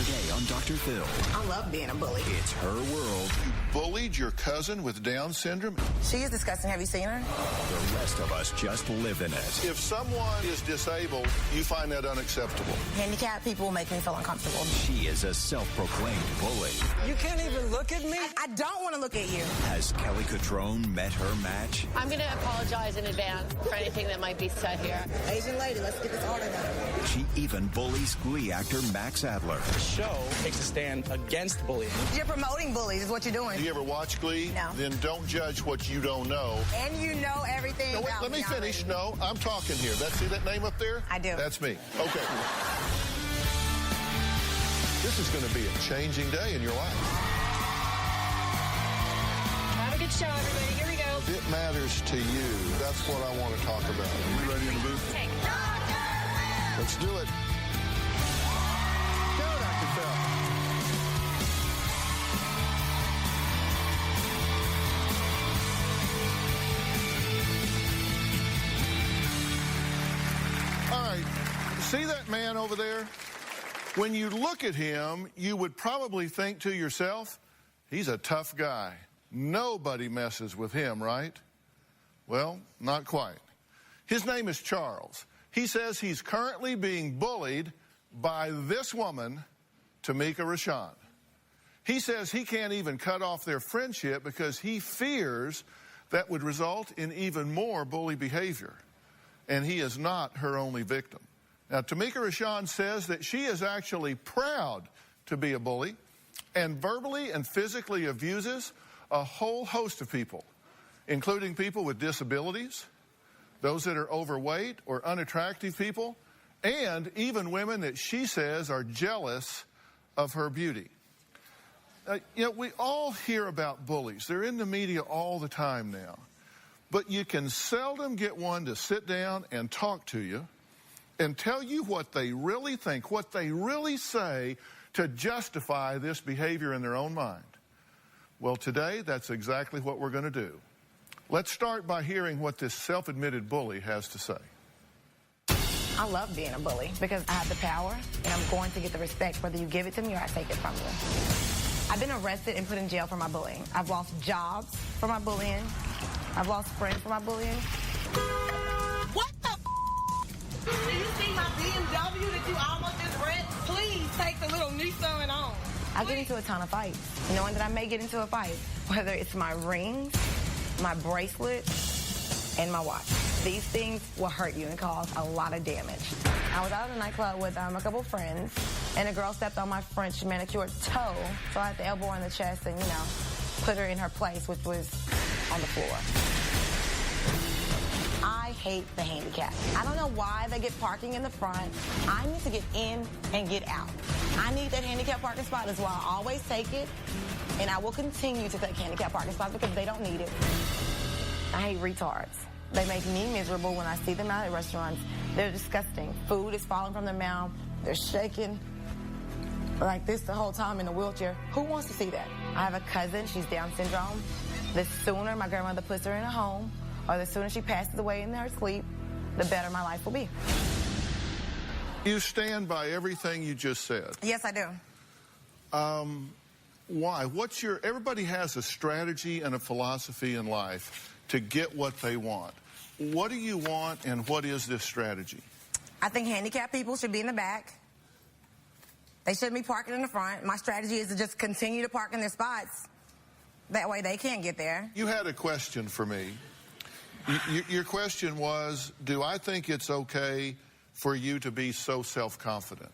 Today on Dr. Phil. I love being a bully. It's her world. You bullied your cousin with Down syndrome? She is disgusting. Have you seen her? The rest of us just live in it. If someone is disabled, you find that unacceptable. Handicapped people make me feel uncomfortable. She is a self-proclaimed bully. You can't even look at me? I don't want to look at you. Has Kelly Catrone met her match? I'm going to apologize in advance for anything that might be said here. Asian lady, let's get this order done. She even bullies Glee actor Max Adler. The show takes a stand against bullying. You're promoting bullies is what you're doing. Do you ever watch Glee? No. Then don't judge what you don't know. And you know everything No, wait, about let me finish. already. No, I'm talking here. See that name up there? I do. That's me. Okay. This is going to be a changing day in your life. Have a good show, everybody. Here we go. If it matters to you, that's what I want to talk about. Are we ready in the booth? Let's do it. Go, Dr. Phil. All right, see that man over there? When you look at him, you would probably think to yourself, he's a tough guy. Nobody messes with him, right? Well, not quite. His name is Charles. He says he's currently being bullied by this woman, Tamika Rashawn. He says he can't even cut off their friendship because he fears that would result in even more bully behavior. And he is not her only victim. Now, Tamika Rashawn says that she is actually proud to be a bully and verbally and physically abuses a whole host of people, including people with disabilities, those that are overweight or unattractive people, and even women that she says are jealous of her beauty. We all hear about bullies. They're in the media all the time now. But you can seldom get one to sit down and talk to you and tell you what they really think, what they really say to justify this behavior in their own mind. Well, today, that's exactly what we're going to do. Let's start by hearing what this self-admitted bully has to say. I love being a bully because I have the power and I'm going to get the respect whether you give it to me or I take it from you. I've been arrested and put in jail for my bullying. I've lost jobs for my bullying. I've lost friends for my bullying. What the f***? Do you see my BMW that you almost just wrecked? Please take the little new sewing on. I get into a ton of fights, knowing that I may get into a fight, whether it's my rings, my bracelet, and my watch. These things will hurt you and cause a lot of damage. I was out at a nightclub with a couple friends, and a girl stepped on my French manicured toe, so I had to elbow her in the chest and, put her in her place, which was on the floor. I hate the handicapped. I don't know why they get parking in the front. I need to get in and get out. I need that handicap parking spot as well. I always take it, and I will continue to take handicap parking spots because they don't need it. I hate retards. They make me miserable when I see them out at restaurants. They're disgusting. Food is falling from their mouth. They're shaking like this the whole time in a wheelchair. Who wants to see that? I have a cousin. She's Down syndrome. The sooner my grandmother puts her in a home or the sooner she passes away in her sleep, the better my life will be. You stand by everything you just said. Yes, I do. Why? Everybody has a strategy and a philosophy in life to get what they want. What do you want, and what is this strategy? I think handicapped people should be in the back. They shouldn't be parking in the front. My strategy is to just continue to park in their spots. That way they can't get there. You had a question for me. Your question was, do I think it's okay for you to be so self-confident?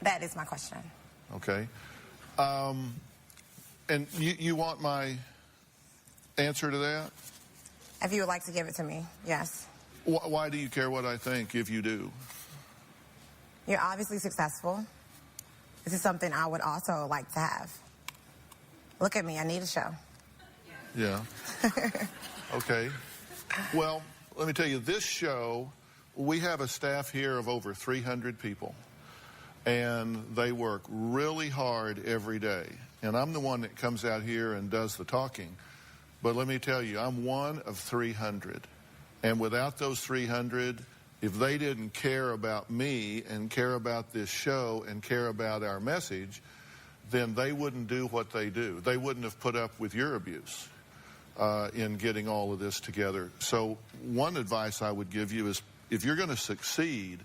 That is my question. Okay. And you want my answer to that? If you would like to give it to me, yes. Why do you care what I think if you do? You're obviously successful. This is something I would also like to have. Look at me, I need a show. Yeah. Okay. Well, let me tell you, this show, we have a staff here of over 300 people. And they work really hard every day. And I'm the one that comes out here and does the talking. But let me tell you, I'm one of 300. And without those 300, if they didn't care about me and care about this show and care about our message, then they wouldn't do what they do. They wouldn't have put up with your abuse in getting all of this together. So one advice I would give you is, if you're going to succeed,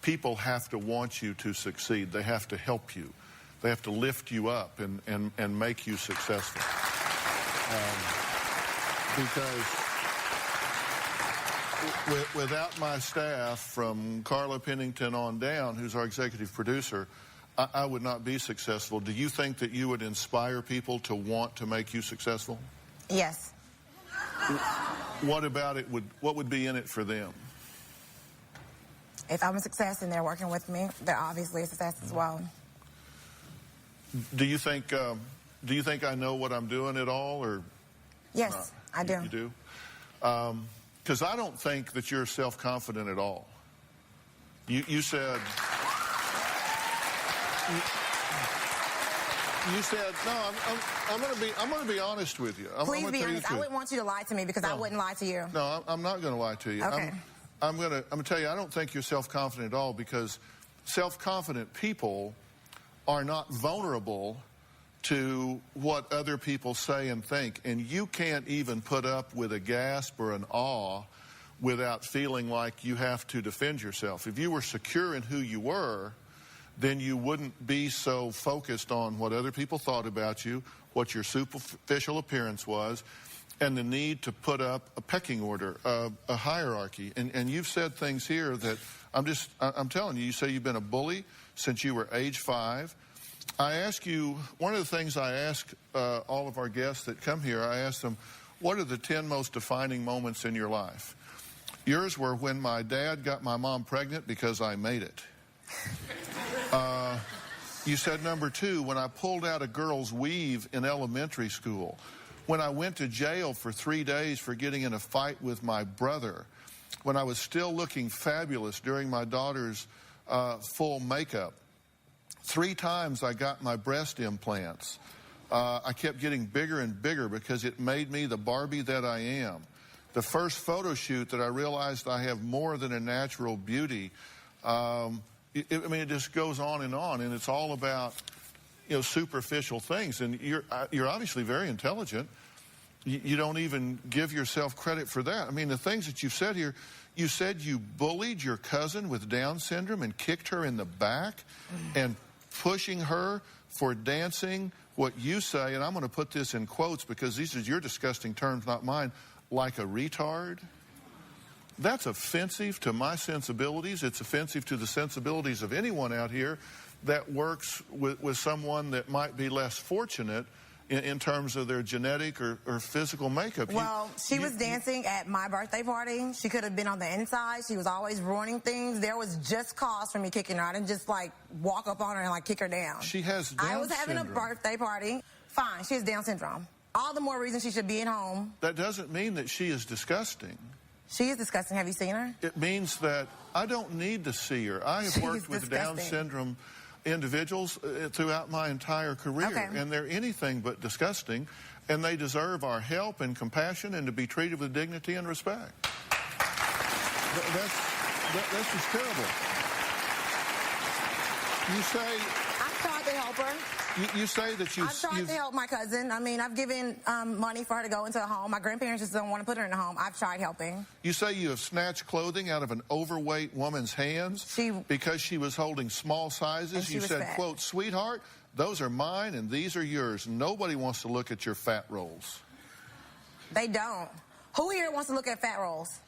people have to want you to succeed. They have to help you. They have to lift you up and make you successful. Because without my staff, from Carla Pennington on down, who's our executive producer, I would not be successful. Do you think that you would inspire people to want to make you successful? Yes. What about it what would be in it for them? If I'm a success and they're working with me, they're obviously a success as well. Do you think I know what I'm doing at all, or? Yes, I do. You do? Because I don't think that you're self-confident at all. You said... You said, no, I'm going to be honest with you. Please be honest. I wouldn't want you to lie to me, because I wouldn't lie to you. No, I'm not going to lie to you. Okay. I'm going to tell you, I don't think you're self-confident at all, because self-confident people are not vulnerable to what other people say and think. And you can't even put up with a gasp or an awe without feeling like you have to defend yourself. If you were secure in who you were, then you wouldn't be so focused on what other people thought about you, what your superficial appearance was, and the need to put up a pecking order, a hierarchy. And you've said things here that I'm telling you, you say you've been a bully since you were age 5. I ask you, one of the things I ask all of our guests that come here, I ask them, what are the 10 most defining moments in your life? Yours were when my dad got my mom pregnant because I made it. You said number 2, when I pulled out a girl's weave in elementary school. When I went to jail for 3 days for getting in a fight with my brother. When I was still looking fabulous during my daughter's full makeup. 3 times I got my breast implants. I kept getting bigger and bigger because it made me the Barbie that I am. The first photo shoot that I realized I have more than a natural beauty. It just goes on, and it's all about, superficial things. And you're obviously very intelligent. You don't even give yourself credit for that. I mean, the things that you've said here, you said you bullied your cousin with Down syndrome and kicked her in the back and pushing her for dancing what you say, and I'm going to put this in quotes because these are your disgusting terms, not mine, like a retard. That's offensive to my sensibilities. It's offensive to the sensibilities of anyone out here that works with someone that might be less fortunate in terms of their genetic or physical makeup. Well, she was dancing at my birthday party. She could have been on the inside. She was always ruining things. There was just cause for me kicking her. I didn't just, walk up on her and, kick her down. She has Down syndrome. I was having a birthday party. Fine, she has Down syndrome. All the more reason she should be at home. That doesn't mean that she is disgusting. She is disgusting. Have you seen her? It means that I don't need to see her. I have worked with Down syndrome individuals throughout my entire career, and they're anything but disgusting, and they deserve our help and compassion and to be treated with dignity and respect. That's just terrible. You say... I've tried to help her. You say that I've tried to help my cousin. I mean, I've given money for her to go into a home. My grandparents just don't want to put her in a home. I've tried helping. You say you have snatched clothing out of an overweight woman's hands because she was holding small sizes. You said, quote, sweetheart, those are mine and these are yours. Nobody wants to look at your fat rolls. They don't. Who here wants to look at fat rolls?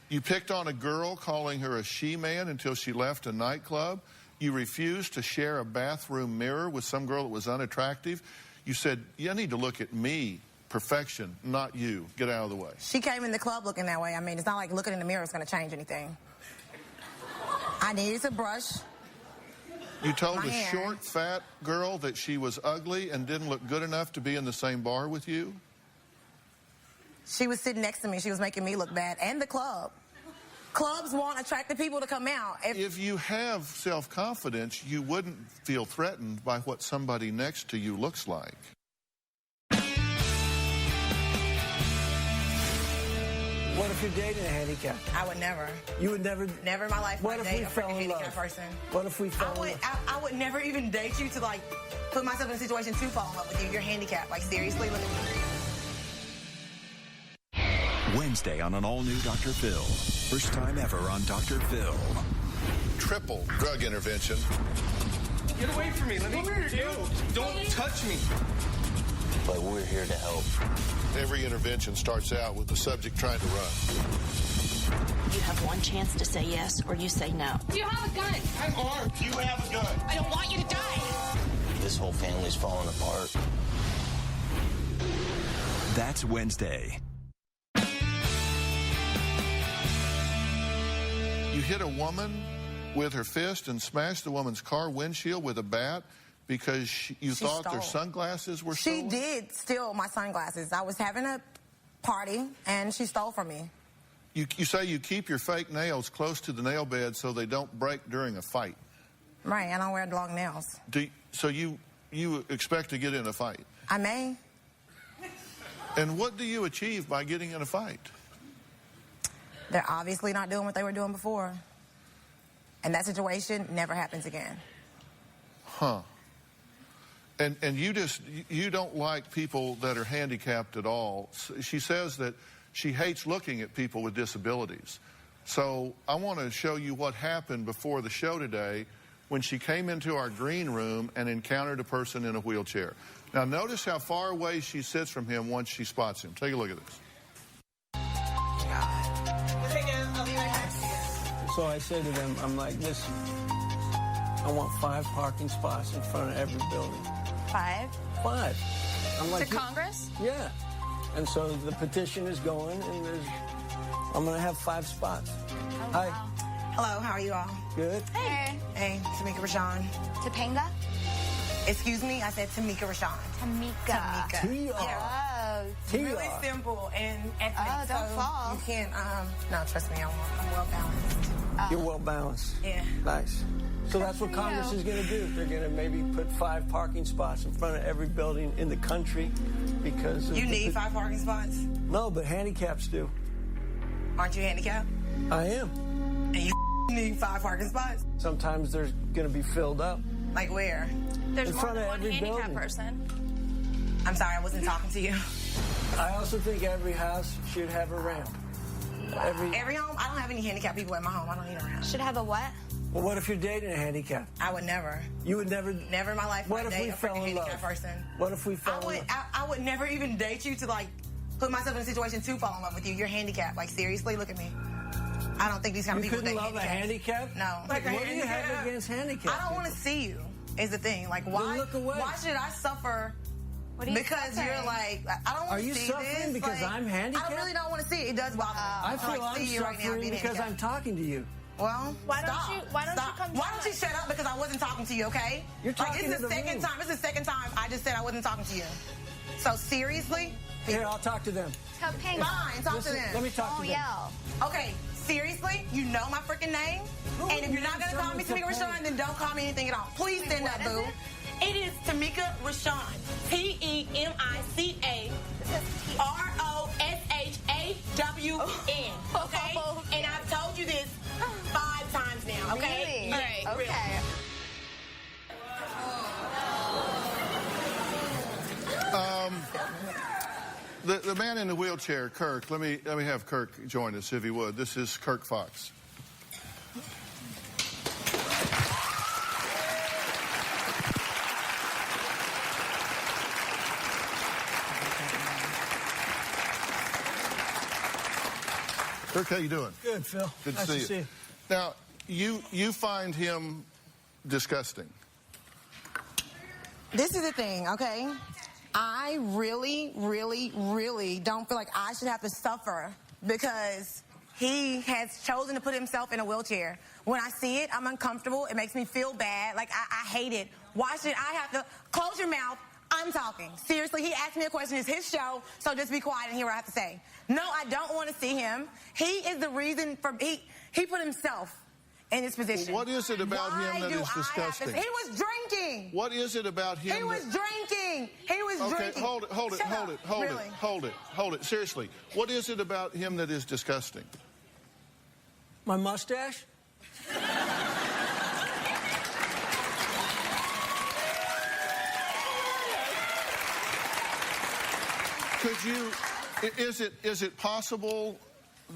You picked on a girl, calling her a she-man until she left a nightclub. You refused to share a bathroom mirror with some girl that was unattractive. You said, you need to look at me, perfection, not you. Get out of the way. She came in the club looking that way. I mean, it's not like looking in the mirror is going to change anything. I needed to brush. You told a short, fat girl that she was ugly and didn't look good enough to be in the same bar with you? She was sitting next to me. She was making me look bad. And the club. Clubs want attractive people to come out. If you have self-confidence, you wouldn't feel threatened by what somebody next to you looks like. What if you're dating a handicap? I would never. You would never? Never in my life would I date a freaking handicapped person. What if we fell in love? I would never even date you to, like, put myself in a situation to fall in love with you. You're handicapped. Like, seriously, look at me. Wednesday on an all-new Dr. Phil. First time ever on Dr. Phil. Triple drug intervention. Get away from me. Let me. Don't touch me. But we're here to help. Every intervention starts out with the subject trying to run. You have one chance to say yes or you say no. You have a gun. I'm armed. You have a gun. I don't want you to die. This whole family's falling apart. That's Wednesday. You hit a woman with her fist and smashed the woman's car windshield with a bat because you thought their sunglasses were stolen? She did steal my sunglasses. I was having a party, and she stole from me. You say you keep your fake nails close to the nail bed so they don't break during a fight. Right, I don't wear long nails. So you expect to get in a fight? I may. And what do you achieve by getting in a fight? They're obviously not doing what they were doing before. And that situation never happens again. Huh. And you don't like people that are handicapped at all. She says that she hates looking at people with disabilities. So I want to show you what happened before the show today when she came into our green room and encountered a person in a wheelchair. Now notice how far away she sits from him once she spots him. Take a look at this. So I say to them, I'm like, listen, I want 5 parking spots in front of every building. 5? 5. I'm like, to Congress? Yeah. And so the petition is going, and I'm going to have 5 spots. Oh, Hi. wow. Hello, how are you all? Good. Hey. Hey, Tamika Rashawn. Topanga? Excuse me, I said Tamika Rashawn. Tamika. T-R. Oh. Really simple and ethnic. Oh, don't fall. You can't, no, trust me, I'm well balanced. You're well balanced. Yeah. Nice. So that's what Congress is going to do. They're going to maybe put 5 parking spots in front of every building in the country because You need 5 parking spots? No, but handicaps do. Aren't you handicapped? I am. And you need 5 parking spots? Sometimes they're going to be filled up. Like where? There's In more front than of one every handicapped building. person. I'm sorry, I wasn't talking to you. I also think every house should have a ramp. Every home? I don't have any handicapped people in my home. I don't need a ramp. Should have a what? Well, what if you're dating a handicap? I would never. You would never? Never in my life What would I if we date a fell freaking in love? handicapped person. What if we fell in love? I would never even date you to, like, put myself in a situation to fall in love with you. You're handicapped. Like, seriously, look at me. I don't think these kind of You people couldn't date love a handicapped. handicap? No. Like what do you have against handicapped? I don't want to see you, is the thing. Like, why? Then look away. Why should I suffer? What are you Because suffering? you're like, I don't want Are to you see suffering this. because like, I'm handicapped? I really don't want to see it. It does bother me. I feel like, I'm see you right now suffering being because I'm handicapped. talking to you. Well, Why don't stop. you come Why down don't you like- shut up because I wasn't talking to you, okay? You're talking like, to it's the the second room. time. It's the second time I just said I wasn't talking to you. So seriously? Here, I'll talk to them. Topanga. Fine, talk Listen, to them. let me talk to Don't them. yell. Okay, seriously? You know my freaking name? And if you're not going to call me Tamika Rashawn, then don't call me anything at all. Please stand up, boo. It is Tamika Rashawn. Temica Roshawn. Okay? And I've told you this 5 times now, okay? Really? All right. Okay. The man in the wheelchair, Kirk, let me have Kirk join us if he would. This is Kirk Fox. Kirk, how you doing? Good, Phil. Good nice to see you. Now, you find him disgusting. This is the thing, okay? I really, really, really don't feel like I should have to suffer because he has chosen to put himself in a wheelchair. When I see it, I'm uncomfortable. It makes me feel bad. Like, I hate it. Why should I have to close your mouth? I'm talking. Seriously, he asked me a question. It's his show, so just be quiet and hear what I have to say. No, I don't want to see him. He is the reason for... He put himself in this position. What is it about him that is disgusting? He was drinking. What is it about him? He was drinking. He was drinking. Okay, hold it. Seriously, what is it about him that is disgusting? My mustache? Could you, is it possible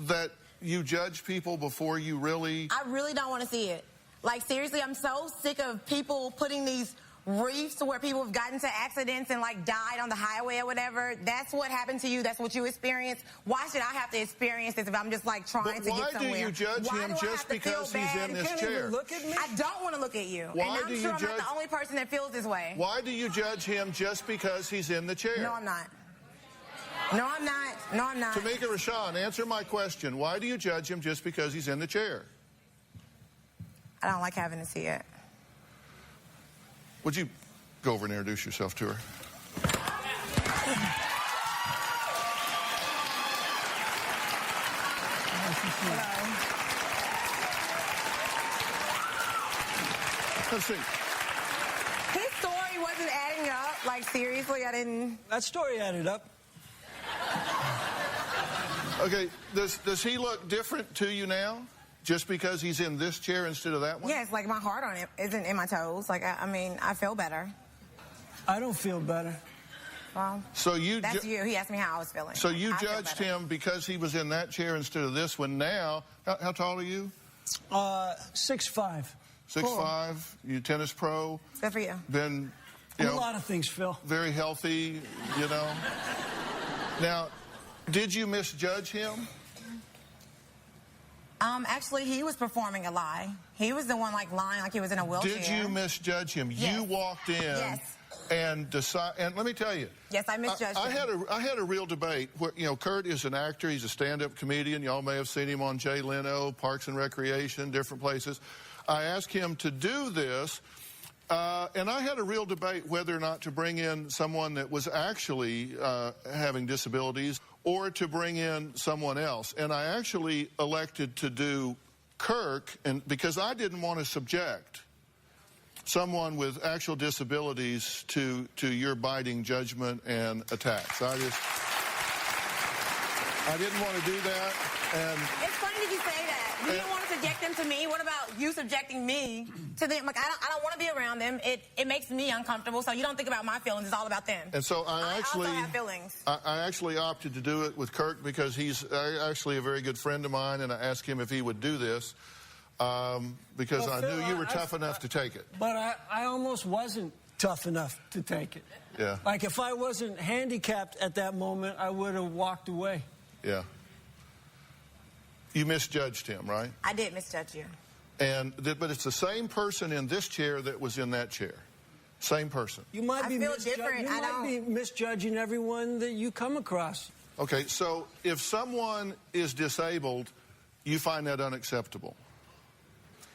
that you judge people before you really... I really don't want to see it. Like, seriously, I'm so sick of people putting these reefs where people have gotten into accidents and, like, died on the highway or whatever. That's what happened to you. That's what you experienced. Why should I have to experience this if I'm just, like, trying to get somewhere? Why do you judge him just because he's in this chair? Look at me. I don't want to look at you. Why and I'm do you sure I'm judge... not the only person that feels this way. Why do you judge him just because he's in the chair? No, I'm not. No, I'm not. No, I'm not. Tamika Rashawn, answer my question. Why do you judge him just because he's in the chair? I don't like having to see it. Would you go over and introduce yourself to her? Let's see. His story wasn't adding up. Like, seriously, I didn't... That story added up. Okay, does he look different to you now? Just because he's in this chair instead of that one? Yes, like my heart on it isn't in my toes. Like, I mean, I feel better. I don't feel better. Well, so that's you. He asked me how I was feeling. So you judged him because he was in that chair instead of this one. Now, how tall are you? 6'5". 6'5". Cool. You tennis pro. Good for you. Been, a lot of things, Phil. Very healthy, you know. Now, did you misjudge him? Actually, he was performing a lie. He was the one, like, lying like he was in a wheelchair. Did you misjudge him? Yes. You walked in. Yes. And let me tell you. Yes, I misjudged him. I had a real debate where, you know, Kurt is an actor. He's a stand-up comedian. Y'all may have seen him on Jay Leno, Parks and Recreation, different places. I asked him to do this, and I had a real debate whether or not to bring in someone that was actually having disabilities or to bring in someone else. And I actually elected to do Kirk, and because I didn't want to subject someone with actual disabilities to your biting judgment and attacks. I didn't want to do that. And it's funny that you say that. You didn't want to subject them to me. What about you subjecting me to them? Like, I don't want to be around them. It makes me uncomfortable. So you don't think about my feelings. It's all about them. And so I actually also have feelings. I actually opted to do it with Kirk because he's actually a very good friend of mine, and I asked him if he would do this. Because I knew you were tough enough to take it. But I almost wasn't tough enough to take it. Yeah. Like, if I wasn't handicapped at that moment, I would have walked away. Yeah. You misjudged him, right? I did misjudge you. But it's the same person in this chair that was in that chair. Same person. You might be different. You might be misjudging everyone that you come across. Okay, so if someone is disabled, you find that unacceptable.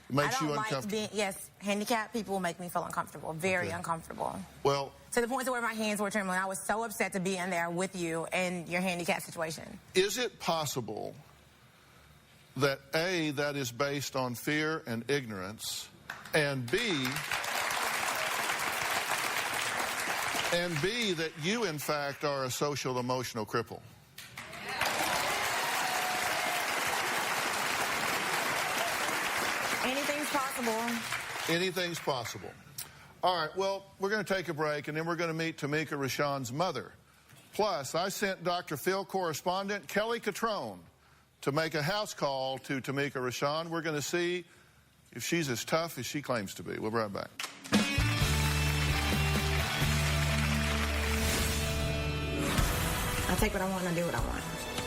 It makes you uncomfortable. Yes, handicapped people will make me feel uncomfortable, very uncomfortable. Well, to the point to where my hands were trembling. I was so upset to be in there with you in your handicapped situation. Is it possible that A, that is based on fear and ignorance, and B, that you, in fact, are a social emotional cripple? Anything's possible. Anything's possible. All right, well, we're going to take a break, and then we're going to meet Tamika Rashawn's mother. Plus, I sent Dr. Phil correspondent Kelly Catrone to make a house call to Tamika Rashawn. We're going to see if she's as tough as she claims to be. We'll be right back. I take what I want and I do what I want.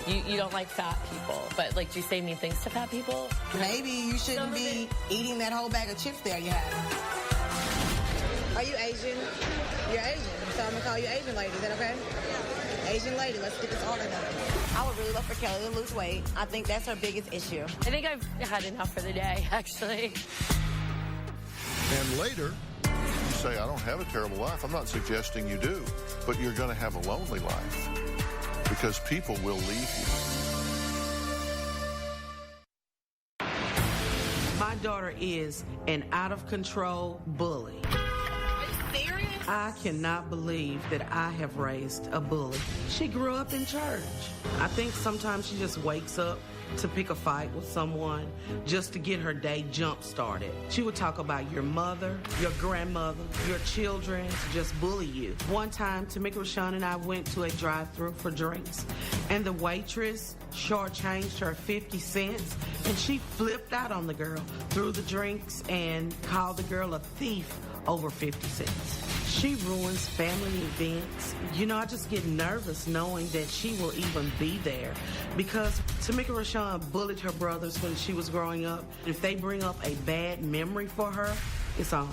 You don't like fat people, but, like, do you say mean things to fat people? Maybe you shouldn't be eating that whole bag of chips there you have. Are you Asian? You're Asian, so I'm going to call you Asian lady. Is that okay? Yeah. Asian lady, let's get this order done. I would really love for Kelly to lose weight. I think that's her biggest issue. I think I've had enough for the day, actually. And later, you say, I don't have a terrible life. I'm not suggesting you do, but you're going to have a lonely life because people will leave you. My daughter is an out-of-control bully. Are you serious? I cannot believe that I have raised a bully. She grew up in church. I think sometimes she just wakes up to pick a fight with someone just to get her day jump-started. She would talk about your mother, your grandmother, your children, to just bully you. One time, Tamika Rashawn and I went to a drive-thru for drinks, and the waitress shortchanged her 50 cents, and she flipped out on the girl, threw the drinks, and called the girl a thief over 50 cents. She ruins family events. You know, I just get nervous knowing that she will even be there because Tamika Rashawn bullied her brothers when she was growing up. If they bring up a bad memory for her, it's on.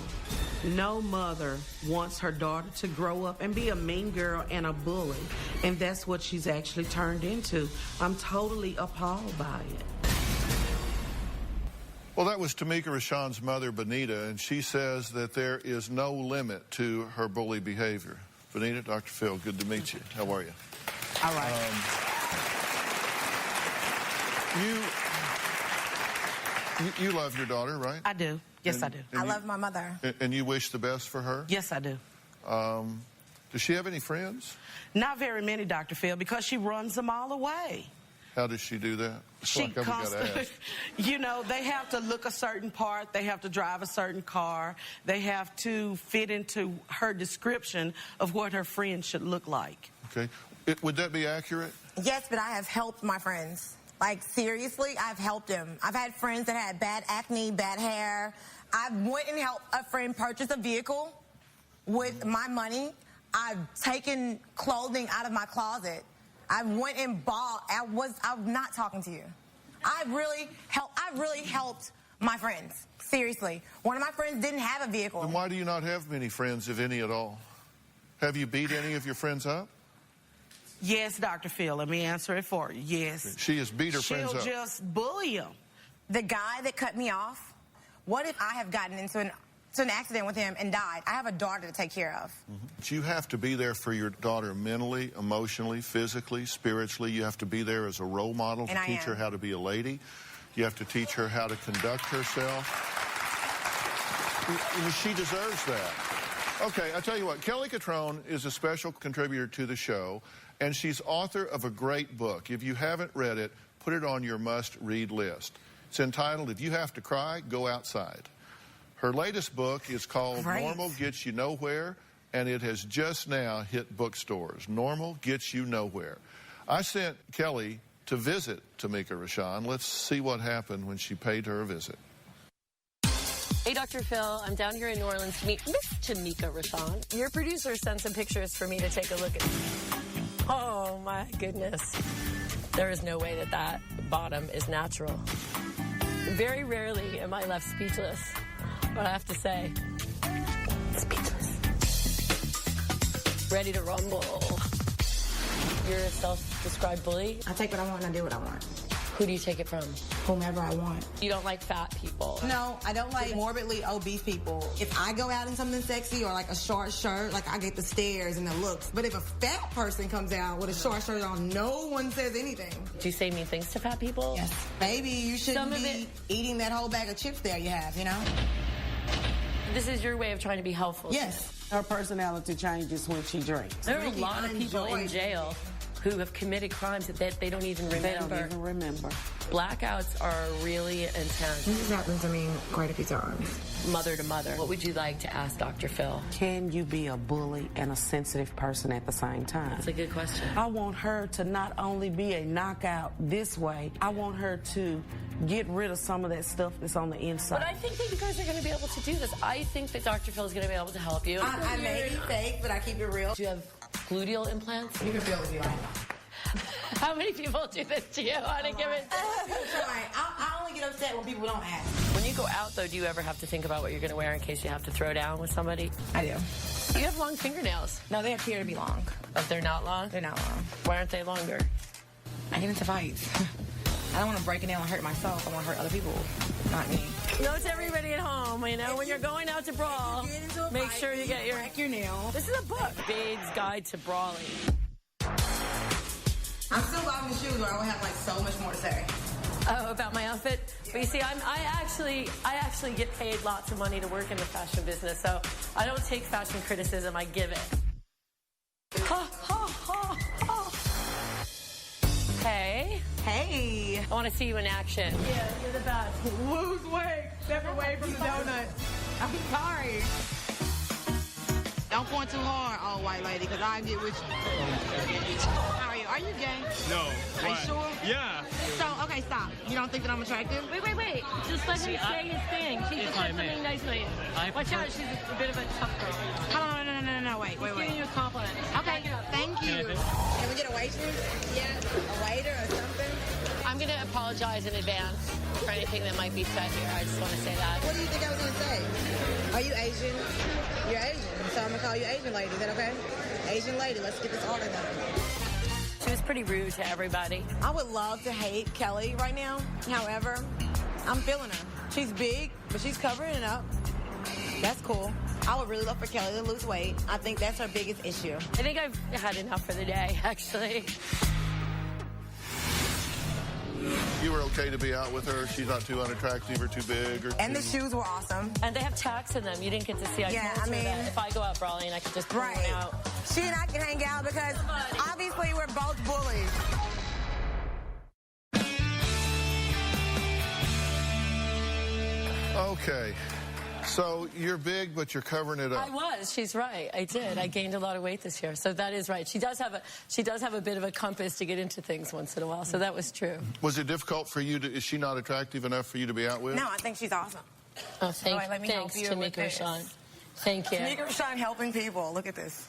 No mother wants her daughter to grow up and be a mean girl and a bully, and that's what she's actually turned into. I'm totally appalled by it. Well, that was Tamika Rashawn's mother, Benita, and she says that there is no limit to her bully behavior. Benita, Dr. Phil, good to meet you. How are you? All right. You love your daughter, right? I do. Yes, I do. I love my mother. And you wish the best for her? Yes, I do. Does she have any friends? Not very many, Dr. Phil, because she runs them all away. How does she do that? She constantly, you know, they have to look a certain part. They have to drive a certain car. They have to fit into her description of what her friends should look like. Okay. Would that be accurate? Yes, but I have helped my friends. Like, seriously, I've helped them. I've had friends that had bad acne, bad hair. I went and helped a friend purchase a vehicle with my money. I've taken clothing out of my closet. I went and bought. I'm not talking to you. I really helped my friends. Seriously. One of my friends didn't have a vehicle. Then why do you not have many friends, if any at all? Have you beat any of your friends up? Yes, Dr. Phil. Let me answer it for you. Yes. She has beat her friends up. She'll just bully them. The guy that cut me off, what if I have gotten into an accident with him and died? I have a daughter to take care of. But you have to be there for your daughter mentally, emotionally, physically, spiritually. You have to be there as a role model to teach her how to be a lady. You have to teach her how to conduct herself. She deserves that. Okay, I tell you what, Kelly Catrone is a special contributor to the show, and she's author of a great book. If you haven't read it, put it on your must-read list. It's entitled, If You Have to Cry, Go Outside. Her latest book is called Normal Gets You Nowhere, and it has just now hit bookstores. Normal Gets You Nowhere. I sent Kelly to visit Tamika Rashawn. Let's see what happened when she paid her a visit. Hey, Dr. Phil, I'm down here in New Orleans to meet Miss Tamika Rashawn. Your producer sent some pictures for me to take a look at. Oh, my goodness. There is no way that bottom is natural. Very rarely am I left speechless. What I have to say. Speechless. Ready to rumble. You're a self-described bully? I take what I want and I do what I want. Who do you take it from? Whomever I want. You don't like fat people? No, I don't like morbidly obese people. If I go out in something sexy or like a short shirt, like I get the stares and the looks. But if a fat person comes out with a short shirt on, no one says anything. Do you say mean things to fat people? Yes. Baby, you shouldn't be eating that whole bag of chips there you have, you know? This is your way of trying to be helpful. Yes. Her personality changes when she drinks. There are a lot of people in jail who have committed crimes that they don't even remember. They don't even remember. Blackouts are really intense. This has happened to me quite a few times. Mother to mother. What would you like to ask Dr. Phil? Can you be a bully and a sensitive person at the same time? That's a good question. I want her to not only be a knockout this way, I want her to get rid of some of that stuff that's on the inside. But I think that you guys are going to be able to do this. I think that Dr. Phil is going to be able to help you. I may be fake, but I keep it real. Do you have gluteal implants? You can feel it if you like. How many people do this to you on a given I only get upset when people don't ask. When you go out, though, do you ever have to think about what you're going to wear in case you have to throw down with somebody? I do. You have long fingernails. No, they appear to be long. But they're not long? They're not long. Why aren't they longer? I get into fights. I don't want to break a nail and hurt myself. I want to hurt other people, not me. Note to everybody at home, you know, when you're going out to brawl, make sure you get your nail. This is a book. Babe's Guide to Brawling. I'm still buying the shoes where I will have like so much more to say. Oh, about my outfit? But you see, I actually get paid lots of money to work in the fashion business, so I don't take fashion criticism, I give it. Ha, ha, ha, ha. Hey. Hey. I want to see you in action. Yeah, you're the best. Lose weight. Step away from the donut. I'm sorry. Don't point too hard, old white lady, because I'll get with you. How are you? Are you gay? No. Are you sure? Yeah. So, okay, stop. You don't think that I'm attractive? Wait. Just let him say his thing. She just said something nice about you. Watch out, she's a bit of a tough girl. Hold on, no, wait. She's giving you a compliment. Okay, thank you. Can we get a waitress? Yeah, a waiter or something? I'm going to apologize in advance for anything that might be said here. I just want to say that. What do you think I was going to say? Are you Asian? You're Asian, so I'm going to call you Asian lady. Is that okay? Asian lady, let's get this order done. She was pretty rude to everybody. I would love to hate Kelly right now. However, I'm feeling her. She's big, but she's covering it up. That's cool. I would really love for Kelly to lose weight. I think that's her biggest issue. I think I've had enough for the day, actually. You were okay to be out with her? She's not too unattractive or too big? And the shoes were awesome. And they have tacks in them. You didn't get to see. I told her that if I go out brawling, I could just pull one out. She and I can hang out because obviously we're both bullies. Okay. So you're big, but you're covering it up. I was. She's right. I did. I gained a lot of weight this year, so that is right. She does have a bit of a compass to get into things once in a while, so that was true. Was it difficult for you? Is she not attractive enough for you to be out with? No, I think she's awesome. Oh, thanks, Tamika Rashawn. Thank you. Tamika Rashawn helping people. Look at this.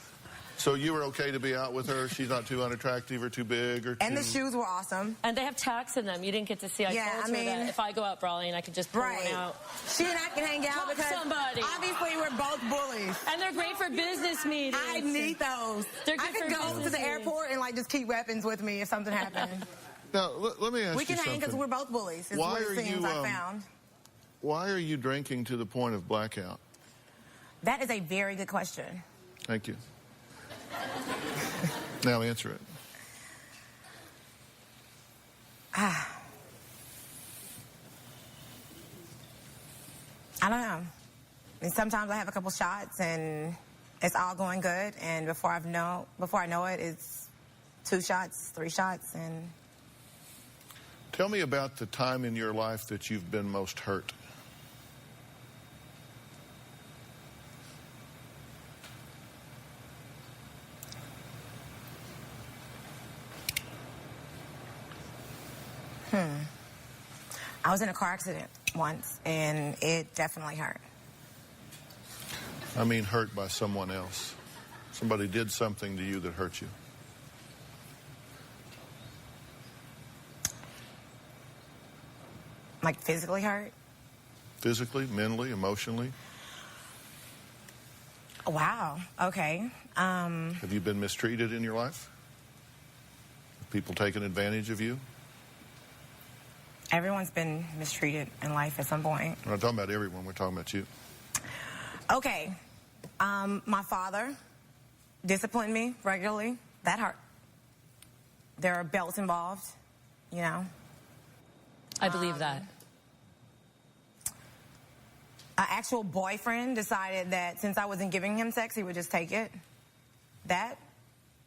So you were okay to be out with her? She's not too unattractive or too big or too... And the shoes were awesome. And they have tacks in them. You didn't get to see. I told her that if I go out brawling, I could just pull one out. She and I can hang out because obviously we're both bullies. And they're great for business meetings. I need those. I could go to the airport and just keep weapons with me if something happened. Now, let me ask you something. We can hang because we're both bullies. It's one of the things I found. Why are you drinking to the point of blackout? That is a very good question. Thank you. Now answer it. I don't know. And sometimes I have a couple shots and it's all going good, and before I know it, it's 2 shots, 3 shots, and... Tell me about the time in your life that you've been most hurt. I was in a car accident once, and it definitely hurt. I mean hurt by someone else. Somebody did something to you that hurt you. Like physically hurt? Physically, mentally, emotionally? Wow. Okay. Have you been mistreated in your life? Have people taken advantage of you? Everyone's been mistreated in life at some point. We're not talking about everyone. We're talking about you. Okay. My father disciplined me regularly. That hurt. There are belts involved, you know. I believe that. An actual boyfriend decided that since I wasn't giving him sex, he would just take it. That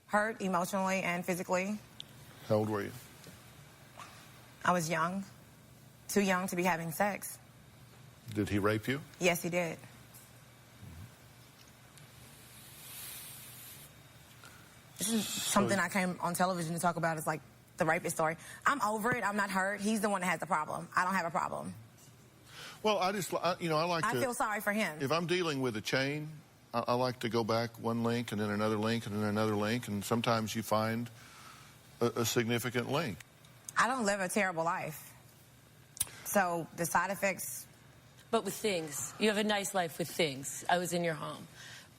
hurt emotionally and physically. How old were you? I was young. Too young to be having sex. Did he rape you? Yes, he did. This is something I came on television to talk about. It's like the rapist story. I'm over it. I'm not hurt. He's the one that has the problem. I don't have a problem. Well, I like to... I feel sorry for him. If I'm dealing with a chain, I like to go back one link and then another link and then another link, and sometimes you find a significant link. I don't live a terrible life. So the side effects... But with things. You have a nice life with things. I was in your home.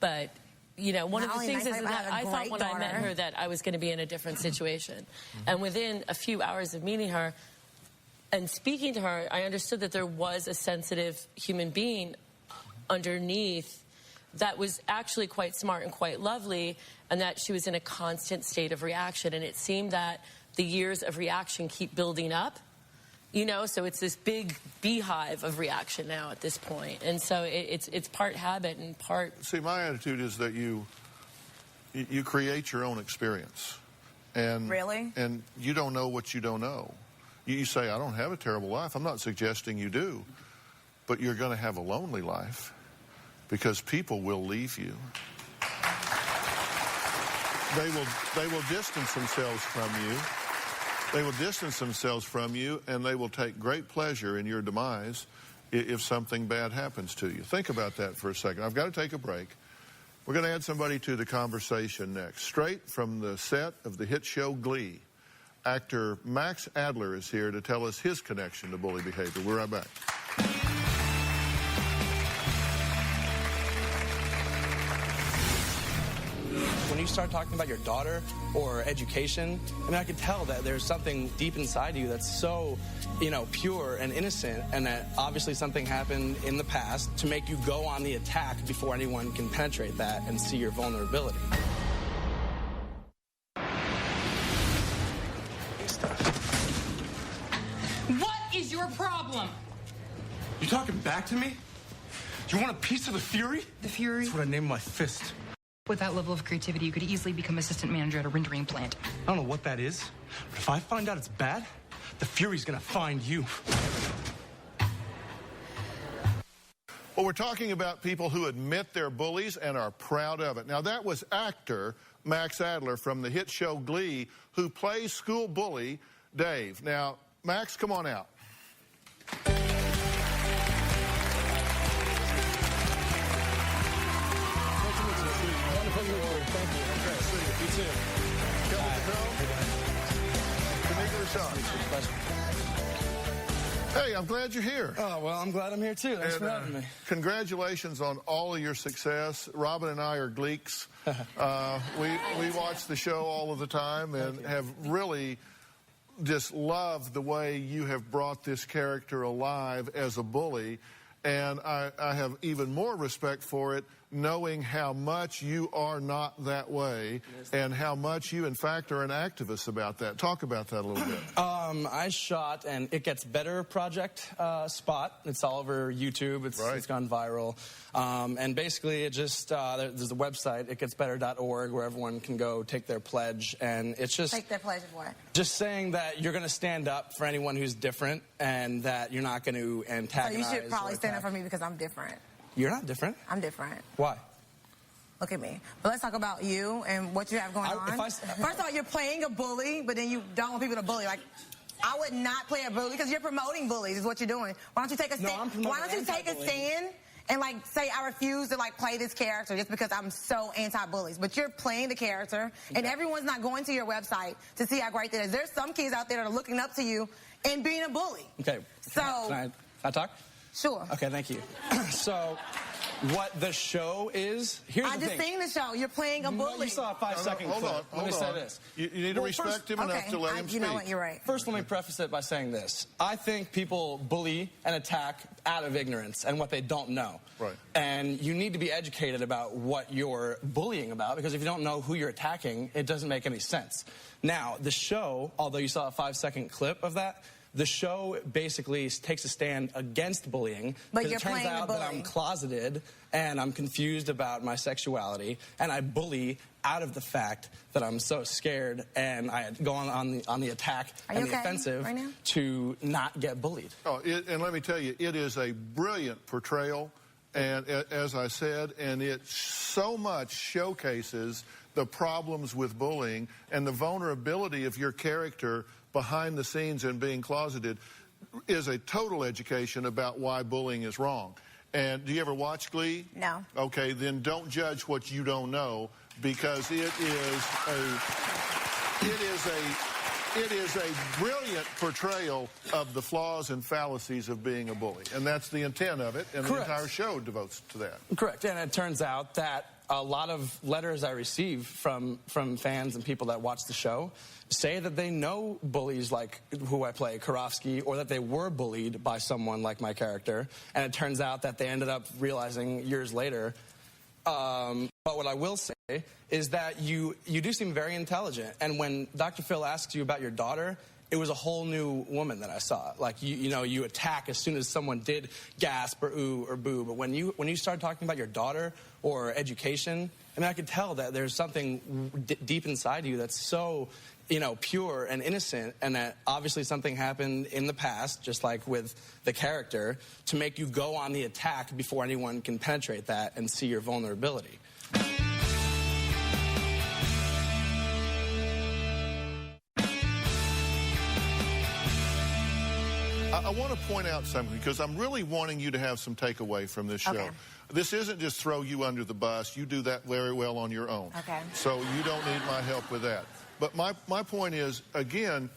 But, you know, one of the things is that I thought when I met her that I was going to be in a different situation. And within a few hours of meeting her and speaking to her, I understood that there was a sensitive human being underneath that was actually quite smart and quite lovely, and that she was in a constant state of reaction. And it seemed that the years of reaction keep building up, You know, so it's this big beehive of reaction now at this point. And so it's part habit and part... See, my attitude is that you create your own experience. And, Really? And you don't know what you don't know. You say, I don't have a terrible life. I'm not suggesting you do. But you're going to have a lonely life because people will leave you. They will distance themselves from you. They will distance themselves from you, and they will take great pleasure in your demise if something bad happens to you. Think about that for a second. I've got to take a break. We're going to add somebody to the conversation next. Straight from the set of the hit show Glee, actor Max Adler is here to tell us his connection to bully behavior. We're right back. When you start talking about your daughter or education, I mean, I could tell that there's something deep inside you that's so, you know, pure and innocent, and that obviously something happened in the past to make you go on the attack before anyone can penetrate that and see your vulnerability. What is your problem? You talking back to me? Do you want a piece of the fury? The fury? That's what I named my fist. With that level of creativity, you could easily become assistant manager at a rendering plant. I don't know what that is, but if I find out it's bad, the fury's gonna find you. Well, we're talking about people who admit they're bullies and are proud of it. Now, that was actor Max Adler from the hit show Glee, who plays school bully Dave. Now, Max, come on out. Hey, I'm glad you're here. Oh, well, I'm glad I'm here, too. Thanks for having me. Congratulations on all of your success. Robin and I are Gleeks. We watch the show all of the time and have really just loved the way you have brought this character alive as a bully. And I have even more respect for it, knowing how much you are not that way and how much you, in fact, are an activist about that. Talk about that a little bit. I shot an It Gets Better project spot. It's all over YouTube. It's gone viral. And basically, it just, there's a website, itgetsbetter.org, where everyone can go take their pledge. And it's just... Take their pledge of what? Just saying that you're going to stand up for anyone who's different and that you're not going to antagonize. So you should probably stand up for me because I'm different. You're not different. I'm different. Why? Look at me. But let's talk about you and what you have going on. First of all, you're playing a bully, but then you don't want people to bully. Like, I would not play a bully because you're promoting bullies is what you're doing. Why don't you take a stand? Why don't you take a stand and, like, say I refuse to, like, play this character just because I'm so anti-bullies? But you're playing the character, and everyone's not going to your website to see how great that is. There's some kids out there that are looking up to you and being a bully. Okay. So... Can I talk? Sure. Okay, thank you. So, what the show is, here's the thing. I just seen the show. You're playing a bully. You saw a 5-second clip. Let me say this. You need to respect him enough to let him speak. You know what? You're right. First, let me preface it by saying this. I think people bully and attack out of ignorance and what they don't know. Right. And you need to be educated about what you're bullying about, because if you don't know who you're attacking, it doesn't make any sense. Now, the show, although you saw a 5-second clip of that, the show basically takes a stand against bullying. But you're it turns out that I'm closeted and I'm confused about my sexuality, and I bully out of the fact that I'm so scared, and I go on the attack and the offensive to not get bullied. Oh, and let me tell you, it is a brilliant portrayal, and as I said, and it so much showcases the problems with bullying and the vulnerability of your character behind the scenes and being closeted is a total education about why bullying is wrong. And do you ever watch Glee? No. Okay, then don't judge what you don't know, because it is a brilliant portrayal of the flaws and fallacies of being a bully. And that's the intent of it, and Correct. The entire show devotes to that. Correct. And it turns out that a lot of letters I receive from fans and people that watch the show say that they know bullies like who I play, Karofsky, or that they were bullied by someone like my character. And it turns out that they ended up realizing years later. But what I will say is that you do seem very intelligent. And when Dr. Phil asks you about your daughter, it was a whole new woman that I saw. Like, you know, you attack as soon as someone did gasp or ooh or boo. But when you started talking about your daughter or education, I mean, I could tell that there's something deep inside you that's so, you know, pure and innocent, and that obviously something happened in the past, just like with the character, to make you go on the attack before anyone can penetrate that and see your vulnerability. I want to point out something, because I'm really wanting you to have some takeaway from this show. Okay. This isn't just throw you under the bus. You do that very well on your own. Okay. So you don't need my help with that. But my point is, again,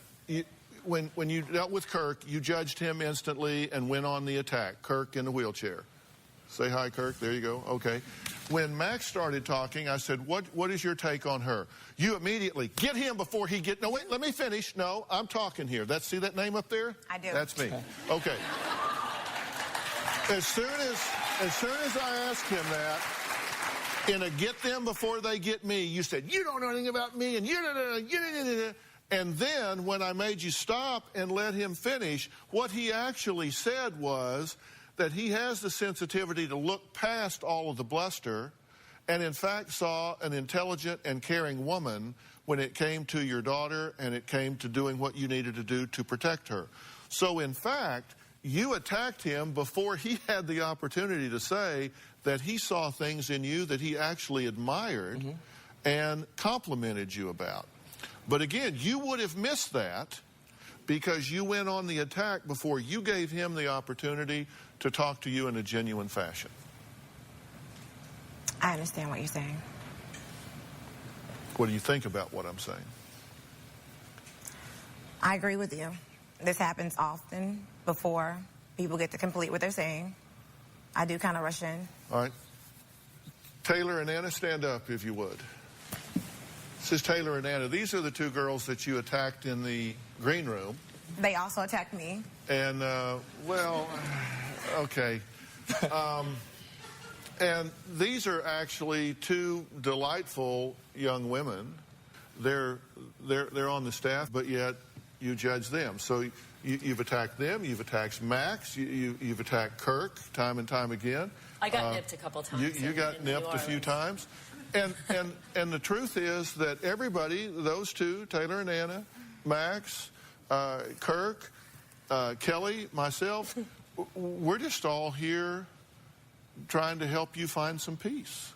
when you dealt with Kirk, you judged him instantly and went on the attack. Kirk in the wheelchair. Say hi, Kirk. There you go. Okay. When Max started talking, I said, what is your take on her? You immediately, get him before he get... No, wait, let me finish. No, I'm talking here. See that name up there? I do. That's me. Okay. As soon as I asked him that, in a get them before they get me, you said, you don't know anything about me, and and then when I made you stop and let him finish, what he actually said was that he has the sensitivity to look past all of the bluster and in fact saw an intelligent and caring woman when it came to your daughter and it came to doing what you needed to do to protect her. So in fact, you attacked him before he had the opportunity to say that he saw things in you that he actually admired and complimented you about. But again, you would have missed that because you went on the attack before you gave him the opportunity to talk to you in a genuine fashion. I understand what you're saying. What do you think about what I'm saying? I agree with you. This happens often before people get to complete what they're saying. I do kind of rush in. All right. Taylor and Anna, stand up if you would. This is Taylor and Anna. These are the two girls that you attacked in the green room. They also attacked me. And, well, okay. And these are actually two delightful young women. They're on the staff, but yet you judge them. So you've attacked them. You've attacked Max. You've attacked Kirk time and time again. I got nipped a couple times. You got nipped a few times. And the truth is that everybody, those two, Taylor and Anna, Max, Kirk, Kelly, myself, we're just all here trying to help you find some peace.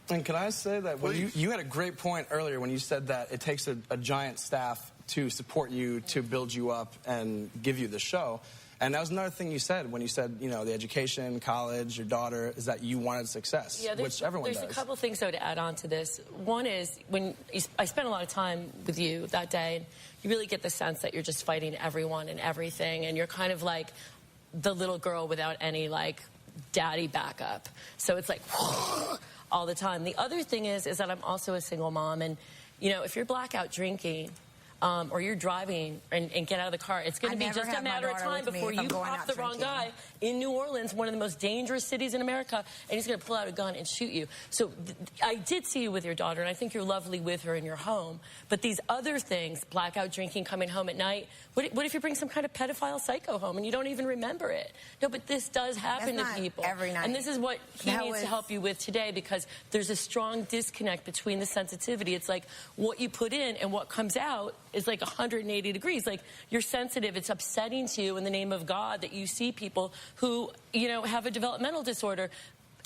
And can I say that when you had a great point earlier when you said that it takes a giant staff to support you, to build you up and give you the show. And that was another thing you said when you said, you know, the education, college, your daughter, is that you wanted success, which everyone does. There's a couple things, though, to add on to this. One is, I spent a lot of time with you that day, and you really get the sense that you're just fighting everyone and everything, and you're kind of like the little girl without any, like, daddy backup. So it's like all the time. The other thing is that I'm also a single mom, and, you know, if you're blackout drinking, or you're driving and get out of the car, it's going to be just a matter of time before you pop the wrong guy in New Orleans, one of the most dangerous cities in America, and he's going to pull out a gun and shoot you. So I did see you with your daughter, and I think you're lovely with her in your home. But these other things, blackout drinking, coming home at night, what if you bring some kind of pedophile psycho home and you don't even remember it? No, but this does happen to people. Every night. And this is what he needs to help you with today, because there's a strong disconnect between the sensitivity. It's like what you put in and what comes out is like 180 degrees. Like, you're sensitive. It's upsetting to you in the name of God that you see people who, you know, have a developmental disorder.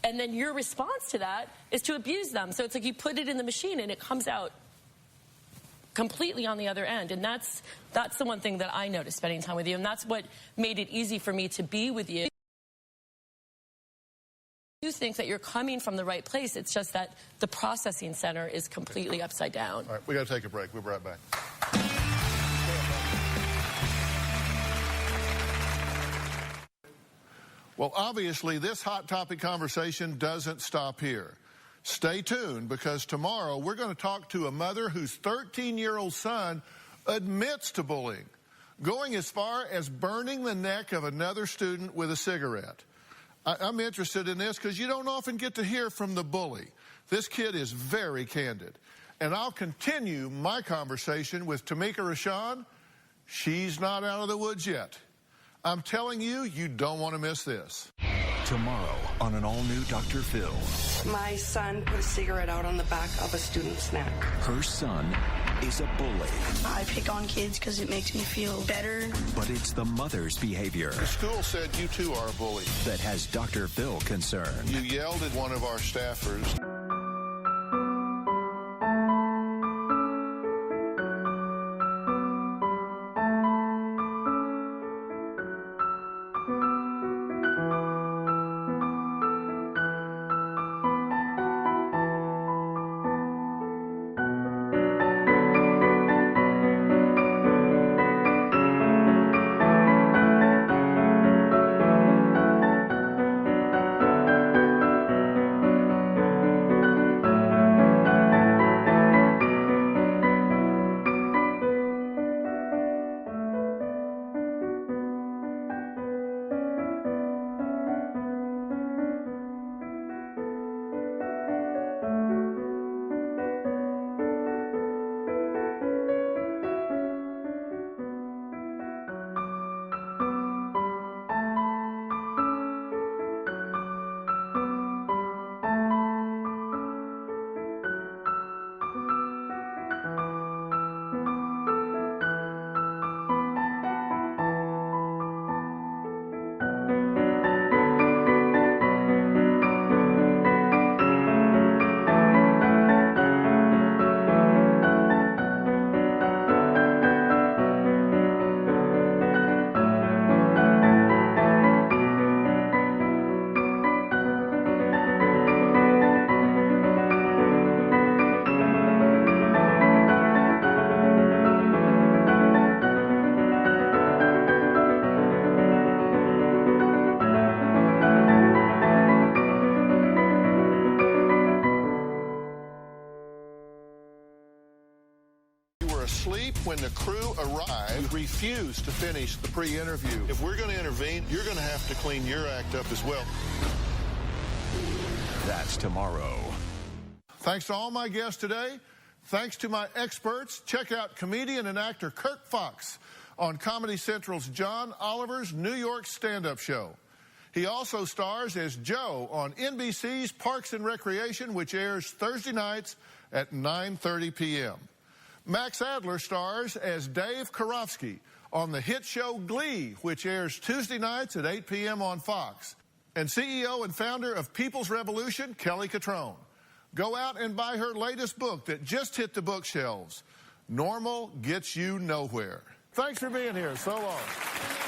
And then your response to that is to abuse them. So it's like you put it in the machine and it comes out completely on the other end. And that's the one thing that I noticed spending time with you. And that's what made it easy for me to be with you. You think that you're coming from the right place. It's just that the processing center is completely upside down. All right, we got to take a break. We'll be right back. Well, obviously, this hot topic conversation doesn't stop here. Stay tuned, because tomorrow we're going to talk to a mother whose 13-year-old son admits to bullying, going as far as burning the neck of another student with a cigarette. I'm interested in this because you don't often get to hear from the bully. This kid is very candid. And I'll continue my conversation with Tamika Rashawn She's not out of the woods yet. I'm telling you, you don't want to miss this. Tomorrow on an all-new Dr. Phil. My son put a cigarette out on the back of a student snack. Her son is a bully. I pick on kids because it makes me feel better. But it's the mother's behavior. The school said you too are a bully. That has Dr. Phil concerned. You yelled at one of our staffers. Asleep when the crew arrived, refused to finish the pre-interview. If we're going to intervene, you're going to have to clean your act up as well. That's tomorrow. Thanks to all my guests today. Thanks to my experts. Check out comedian and actor Kirk Fox on Comedy Central's John Oliver's New York stand-up show. He also stars as Joe on NBC's Parks and Recreation, which airs Thursday nights at 9:30 p.m. Max Adler stars as Dave Karofsky on the hit show Glee, which airs Tuesday nights at 8 p.m. on Fox. And CEO and founder of People's Revolution, Kelly Catrone. Go out and buy her latest book that just hit the bookshelves, Normal Gets You Nowhere. Thanks for being here. So long.